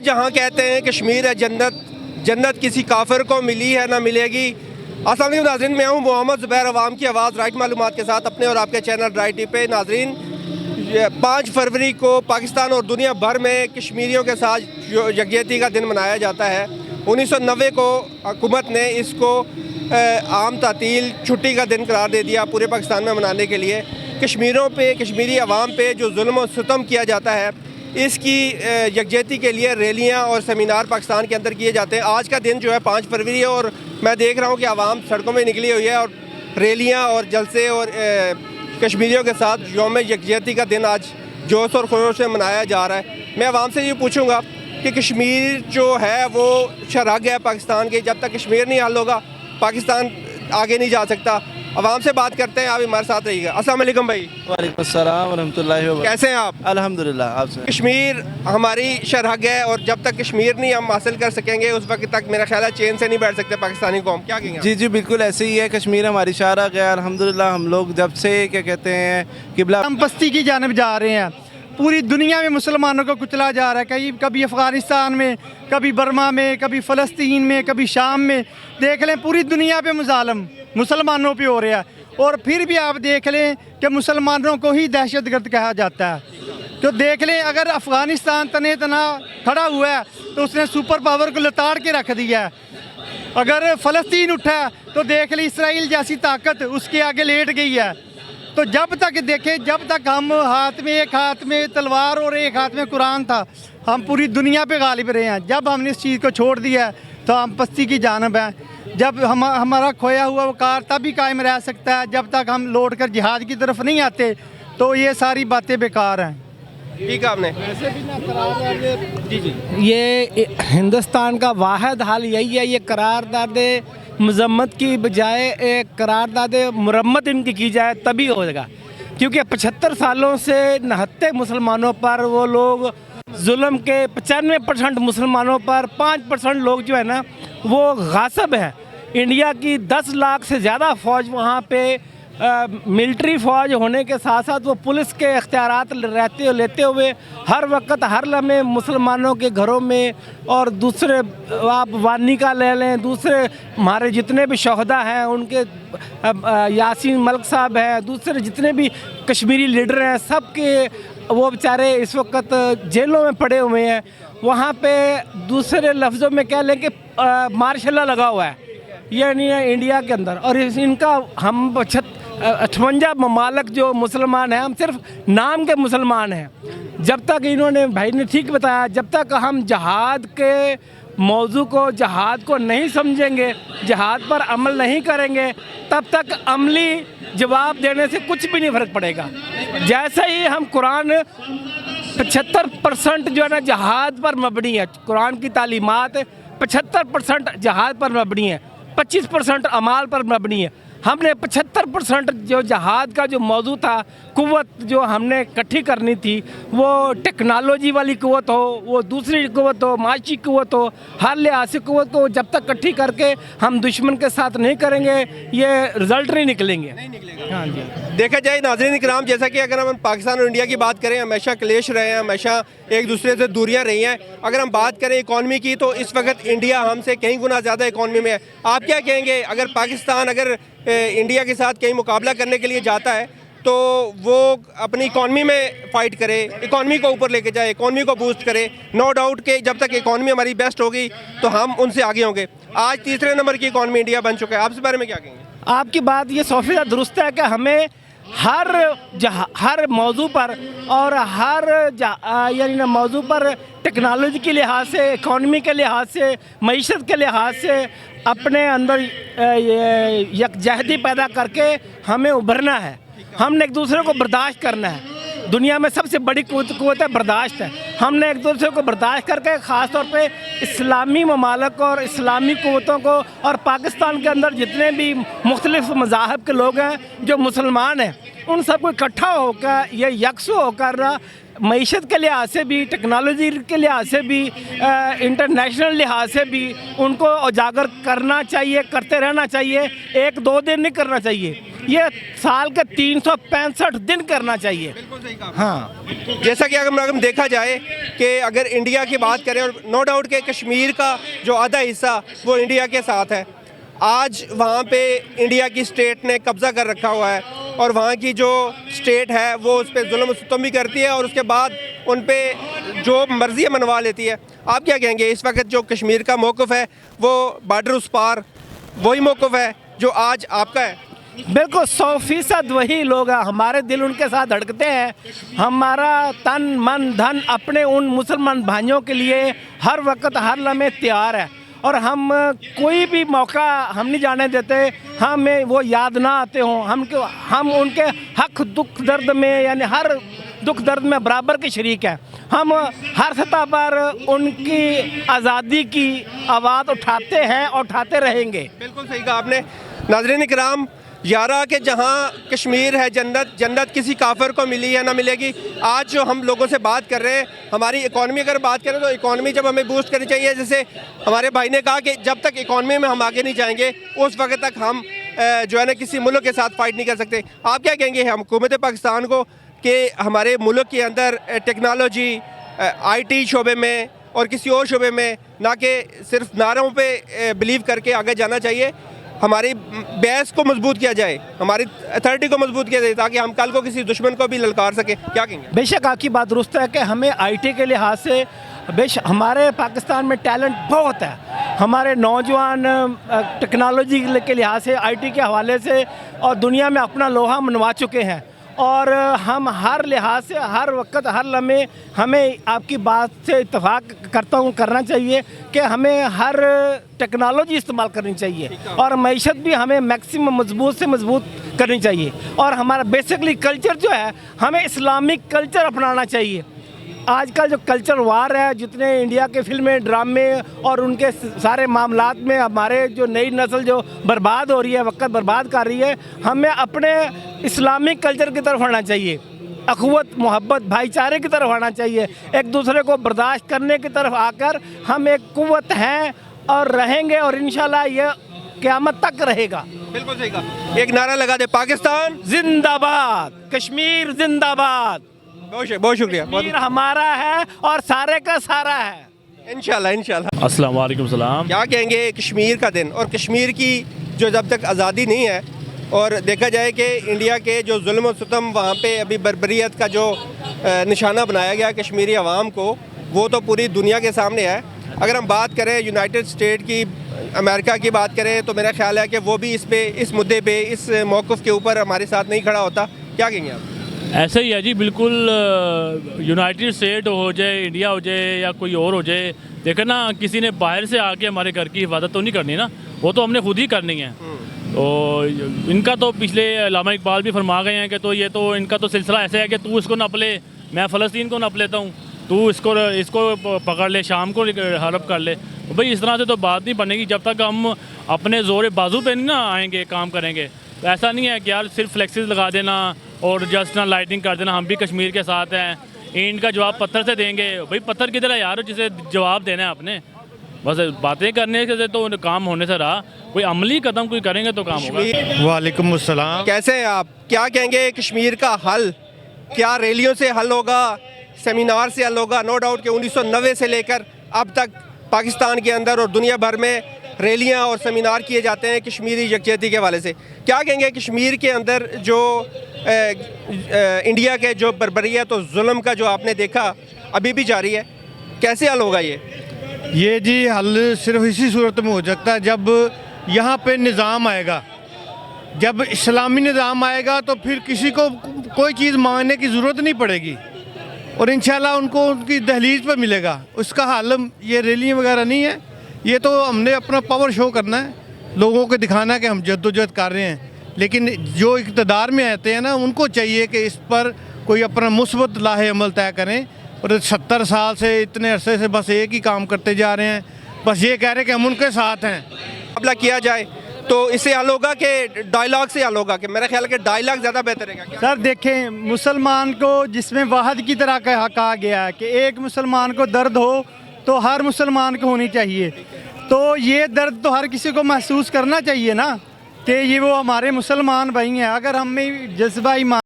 جہاں کہتے ہیں کشمیر ہے جنت، جنت کسی کافر کو ملی ہے نہ ملے گی۔ السلام علیکم ناظرین، میں ہوں محمد زبیر، عوام کی آواز، رائٹ معلومات کے ساتھ اپنے اور آپ کے چینل رائٹ ٹی پہ۔ ناظرین، 5 فروری کو پاکستان اور دنیا بھر میں کشمیریوں کے ساتھ یکجہتی کا دن منایا جاتا ہے۔ 1990 کو حکومت نے اس کو عام تعطیل چھٹی کا دن قرار دے دیا پورے پاکستان میں منانے کے لیے۔ کشمیریوں پہ، کشمیری عوام پہ جو ظلم و ستم کیا جاتا ہے، اس کی یکجہتی کے لیے ریلیاں اور سیمینار پاکستان کے اندر کیے جاتے ہیں۔ آج کا دن جو ہے 5 فروری ہے اور میں دیکھ رہا ہوں کہ عوام سڑکوں میں نکلی ہوئی ہے اور ریلیاں اور جلسے اور کشمیریوں کے ساتھ یوم یکجہتی کا دن آج جوش اور خروش سے منایا جا رہا ہے۔ میں عوام سے یہ پوچھوں گا کہ کشمیر جو ہے وہ شرحد ہے پاکستان کے، جب تک کشمیر نہیں حل ہوگا پاکستان آگے نہیں جا سکتا۔ عوام سے بات کرتے ہیں، آپ ہمارے ساتھ رہیے گا۔ السلام علیکم بھائی۔ وعلیکم السلام ورحمۃ اللہ وبرکاتہ۔ کیسے ہیں آپ؟ الحمدللہ، آپ سے کشمیر ہماری شرحد ہے اور جب تک کشمیر نہیں ہم حاصل کر سکیں گے اس وقت تک میرا خیال ہے چین سے نہیں بیٹھ سکتے پاکستانی قوم۔ کیا کہیں گے؟ جی بالکل ایسے ہی ہے، کشمیر ہماری شرح ہے۔ الحمدللہ ہم لوگ جب سے کیا کہتے ہیں قبلہ ہم پستی کی جانب جا رہے ہیں۔ پوری دنیا میں مسلمانوں کو کچلا جا رہا ہے، کبھی افغانستان میں، کبھی برما میں، کبھی فلسطین میں، کبھی شام میں۔ دیکھ لیں پوری دنیا پہ مظالم مسلمانوں پہ ہو رہا ہے، اور پھر بھی آپ دیکھ لیں کہ مسلمانوں کو ہی دہشت گرد کہا جاتا ہے۔ تو دیکھ لیں اگر افغانستان تنے تنا کھڑا ہوا ہے تو اس نے سپر پاور کو لتاڑ کے رکھ دیا ہے۔ اگر فلسطین اٹھا تو دیکھ لیں اسرائیل جیسی طاقت اس کے آگے لیٹ گئی ہے۔ تو جب تک دیکھیں، جب تک ہم ایک ہاتھ میں تلوار اور ایک ہاتھ میں قرآن تھا، ہم پوری دنیا پہ غالب رہے ہیں۔ جب ہم نے اس چیز کو چھوڑ دیا ہے تو ہم پستی کی جانب ہیں۔ جب ہمارا کھویا ہوا وقار تب بھی قائم رہ سکتا ہے، جب تک ہم لوٹ کر جہاد کی طرف نہیں آتے تو یہ ساری باتیں بیکار ہیں۔ ٹھیک ہے آپ نے یہ ہندوستان کا واحد حال یہی ہے، یہ قرارداد مذمت کی بجائے ایک قرارداد مرمت ان کی جائے تبھی ہوئے گا، کیونکہ 75 سالوں سے نہتے مسلمانوں پر وہ لوگ ظلم کے 95% مسلمانوں پر 5% لوگ جو ہے نا وہ غاصب ہیں۔ انڈیا کی 10 لاکھ سے زیادہ فوج وہاں پہ ملٹری فوج ہونے کے ساتھ ساتھ وہ پولیس کے اختیارات لیتے ہوئے ہر وقت ہر لمحے مسلمانوں کے گھروں میں، اور دوسرے آپ وانی کا لے لیں، دوسرے ہمارے جتنے بھی شہداء ہیں ان کے، یاسین ملک صاحب ہیں، دوسرے جتنے بھی کشمیری لیڈر ہیں، سب کے وہ بیچارے اس وقت جیلوں میں پڑے ہوئے ہیں۔ وہاں پہ دوسرے لفظوں میں کہہ لیں کہ مارشل لا لگا ہوا ہے، یہ نہیں ہے انڈیا کے اندر۔ اور ان کا ہم 58 ممالک جو مسلمان ہیں، ہم صرف نام کے مسلمان ہیں۔ جب تک انہوں نے بھائی نے ٹھیک بتایا، جب تک ہم جہاد کے موضوع کو، جہاد کو نہیں سمجھیں گے، جہاد پر عمل نہیں کریں گے، تب تک عملی جواب دینے سے کچھ بھی نہیں فرق پڑے گا۔ جیسے ہی ہم قرآن 75% جو ہے نا جہاد پر مبنی ہے، قرآن کی تعلیمات 75% جہاد پر مبنی ہے، 25% اعمال پر مبنی ہے۔ ہم نے 75% جو جہاد کا جو موضوع تھا، قوت جو ہم نے اکٹھی کرنی تھی، وہ ٹیکنالوجی والی قوت ہو، وہ دوسری قوت ہو، معاشی قوت ہو، ہر لحاظ سے قوت کو جب تک اکٹھی کر کے ہم دشمن کے ساتھ نہیں کریں گے، یہ رزلٹ نہیں نکلیں گے۔ ہاں جی، دیکھا جائے ناظرین اکرام، جیسا کہ اگر ہم پاکستان اور انڈیا کی بات کریں، ہمیشہ کلیش رہے ہیں، ہمیشہ ایک دوسرے سے دوریاں رہی ہیں۔ اگر ہم بات کریں اکانومی کی تو اس وقت انڈیا ہم سے کئی گنا زیادہ اکانومی میں ہے۔ آپ کیا کہیں گے اگر پاکستان انڈیا کے ساتھ کہیں مقابلہ کرنے کے لیے جاتا ہے تو وہ اپنی اکانومی میں فائٹ کرے، اکانومی کو اوپر لے کے جائے، اکانومی کو بوسٹ کرے؟ نو ڈاؤٹ کہ جب تک اکانومی ہماری بیسٹ ہوگی تو ہم ان سے آگے ہوں گے۔ آج تیسرے نمبر کی اکانومی انڈیا بن چکا ہے، آپ اس بارے میں کیا کہیں گے؟ آپ کی بات یہ 100% درست ہے کہ ہمیں ہر موضوع پر اور ہر یعنی موضوع پر ٹیکنالوجی کے لحاظ سے، اکانومی کے لحاظ سے، معیشت کے لحاظ سے اپنے اندر یکجہتی پیدا کر کے ہمیں ابھرنا ہے۔ ہم نے ایک دوسرے کو برداشت کرنا ہے۔ دنیا میں سب سے بڑی قوت ہے برداشت ہے۔ ہم نے ایک دوسرے کو برداشت کر کے، خاص طور پہ اسلامی ممالک اور اسلامی قوتوں کو، اور پاکستان کے اندر جتنے بھی مختلف مذاہب کے لوگ ہیں جو مسلمان ہیں، ان سب کو اکٹھا ہو کر، یہ یکسو ہو کر मईशत के लिहाज से भी, टेक्नोलॉजी के लिहाज से भी, इंटरनेशनल लिहाज से भी उनको उजागर करना चाहिए, करते रहना चाहिए। 1-2 दिन नहीं करना चाहिए, ये साल के 365 दिन करना चाहिए। हाँ, जैसा कि अगर हम देखा जाए कि अगर इंडिया की बात करें, और नो डाउट कि कश्मीर का जो आधा हिस्सा वो इंडिया के साथ है, आज वहाँ पे इंडिया की स्टेट ने कब्ज़ा कर रखा हुआ है और वहाँ की जो स्टेट है वो उस पर जुल्म सितम भी करती है और उसके बाद उन पे जो मर्ज़ी मनवा लेती है। आप क्या कहेंगे इस वक्त जो कश्मीर का मौक़िफ़ है वो बॉर्डर उस पार वही मौक़िफ़ है जो आज आपका है? बिल्कुल 100% वही लोग हैं, हमारे दिल उनके साथ धड़कते हैं। हमारा तन मन धन अपने उन मुसलमान भाइयों के लिए हर वक्त हर लम्हे तैयार है और हम कोई भी मौका हम नहीं जाने देते हमें वो याद ना आते हों। हम उनके हक दुख दर्द में, यानी हर दुख दर्द में बराबर के शरीक हैं। हम हर सतह पर उनकी आज़ादी की आवाज़ उठाते हैं और उठाते रहेंगे। बिल्कुल सही कहा आपने। नाज़रीन इकराम, यारा के जहाँ कश्मीर है जन्नत, जन्नत किसी काफिर को मिली है ना मिलेगी। आज जो हम लोगों से बात कर रहे हैं, हमारी इकॉनमी अगर बात करें तो इकॉनमी जब हमें बूस्ट करनी चाहिए, जैसे हमारे भाई ने कहा कि जब तक इकॉनमी में हम आगे नहीं जाएंगे उस वक्त तक हम जो है ना किसी मुल्क के साथ फ़ाइट नहीं कर सकते। आप क्या कहेंगे हम हुकूमत पाकिस्तान को कि हमारे मुल्क के अंदर टेक्नोलॉजी, IT शोबे में और किसी और शोबे में ना कि सिर्फ नारों पे बिलीव करके आगे जाना चाहिए, हमारी बेस को मजबूत किया जाए, हमारी अथॉरिटी को मजबूत किया जाए ताकि हम कल को किसी दुश्मन को भी ललकार सके? क्या कहेंगे? बेशक आपकी बात दुरुस्त है कि हमें IT के लिहाज से हमारे पाकिस्तान में टैलेंट बहुत है। हमारे नौजवान टेक्नोलॉजी के लिहाज से, IT के हवाले से और दुनिया में अपना लोहा मनवा चुके हैं और हम हर लिहाज से हर वक्त हर लम्हे हमें आपकी बात से इत्तेफाक करता हूँ करना चाहिए कि हमें हर टेक्नोलॉजी इस्तेमाल करनी चाहिए और मईशत भी हमें मैक्सिमम मजबूत से मजबूत करनी चाहिए। और हमारा बेसिकली कल्चर जो है, हमें इस्लामिक कल्चर अपनाना चाहिए। आजकल जो कल्चर वार है, जितने इंडिया के फिल्में, ड्रामे और उनके सारे मामलात में हमारे जो नई नस्ल जो बर्बाद हो रही है, वक्त बर्बाद कर रही है, हमें अपने इस्लामिक कल्चर की तरफ आना चाहिए, अखुवत, मोहब्बत, भाईचारे की तरफ आना चाहिए। एक दूसरे को बर्दाश्त करने की तरफ आकर हम एक कुव्वत हैं और रहेंगे और इंशाल्लाह ये क़यामत तक रहेगा। बिल्कुल सही कहा। एक नारा लगा दे, पाकिस्तान जिंदाबाद, कश्मीर जिंदाबाद। बहुत शुक्रिया। कश्मीर हमारा है और सारे का सारा है। इंशाल्लाह इंशाल्लाह। अस्सलाम वालेकुम सलाम। क्या कहेंगे कश्मीर का दिन और कश्मीर की जो जब तक आज़ादी नहीं है और देखा जाए कि इंडिया के जो जुल्म और सितम वहाँ पे अभी बर्बरियत का जो निशाना बनाया गया कश्मीरी अवाम को, वो तो पूरी दुनिया के सामने है। अगर हम बात करें यूनाइटेड स्टेट की, अमेरिका की बात करें तो मेरा ख्याल है कि वो भी इस मुद्दे पे, इस मौक़िफ़ के ऊपर हमारे साथ नहीं खड़ा होता। क्या कहेंगे आप? ऐसे ही है जी, बिल्कुल। यूनाइटेड स्टेट हो जाए, इंडिया हो जाए या कोई और हो जाए, देखे ना, किसी ने बाहर से आके हमारे घर की हिफाजत तो नहीं करनी ना, वो तो हमने खुद ही करनी है। तो इनका तो पिछले अल्लामा इकबाल भी फरमा गए हैं कि तो ये तो इनका तो सिलसिला ऐसा है कि तू इसको नप ले, मैं फ़लस्तीन को नप लेता हूँ, तू इसको पकड़ ले, शाम को हड़प कर ले। तो भाई इस तरह से तो बात नहीं बनेगी जब तक हम अपने ज़ोर बाजू पे नहीं ना आएंगे, काम करेंगे। तो ऐसा नहीं है कि यार सिर्फ फ्लेक्सिस लगा देना और जस्ट ना लाइटिंग कर देना, हम भी कश्मीर के साथ हैं, ईंट का जवाब पत्थर से देंगे। भाई पत्थर किधर है यार जिसे जवाब देना है आपने? बस बातें करने से तो काम होने से रहा, कोई अमली कदम कोई करेंगे तो काम होगा। वालेकुम अस्सलाम। कैसे हैं आप? क्या कहेंगे कश्मीर का हल? क्या रैलियों से हल होगा, सेमिनार से हल होगा? नो डाउट कि 1990 से लेकर अब तक पाकिस्तान के अंदर और दुनिया भर में रैलियां और सेमिनार किए जाते हैं कश्मीरी यकजहती के हवाले से। क्या कहेंगे कश्मीर के अंदर जो इंडिया के जो बर्बरियत और जुल्म का जो आपने देखा अभी भी जारी है, कैसे हल होगा ये जी हल सिर्फ इसी सूरत में हो सकता है जब यहाँ पे निज़ाम आएगा, जब इस्लामी निज़ाम आएगा तो फिर किसी को कोई चीज़ मांगने की ज़रूरत नहीं पड़ेगी और इंशाल्लाह उनको उनकी दहलीज पर मिलेगा। उसका हल ये रैली वगैरह नहीं है, ये तो हमने अपना पावर शो करना है, लोगों को दिखाना है कि हम जद्दोजहद कर रहे हैं। लेकिन जो इक़्तिदार में आते हैं ना, उनको चाहिए कि इस पर कोई अपना मुस्बत लाहे अमल तय करें। और 70 साल से इतने अरसे से बस एक ही काम करते जा रहे हैं, बस ये कह रहे हैं कि हम उनके साथ हैं। मुकाबला किया जाए تو اس سے حل ہوگا کہ ڈائلاگ سے حل ہوگا؟ کہ میرا خیال ہے کہ ڈائلاگ زیادہ بہتر ہے کیا؟ سر دیکھیں، مسلمان کو جس میں واحد کی طرح کہا گیا ہے کہ ایک مسلمان کو درد ہو تو ہر مسلمان کو ہونی چاہیے، تو یہ درد تو ہر کسی کو محسوس کرنا چاہیے نا کہ یہ وہ ہمارے مسلمان بھائی ہیں. اگر ہم میں جذبہ ایمان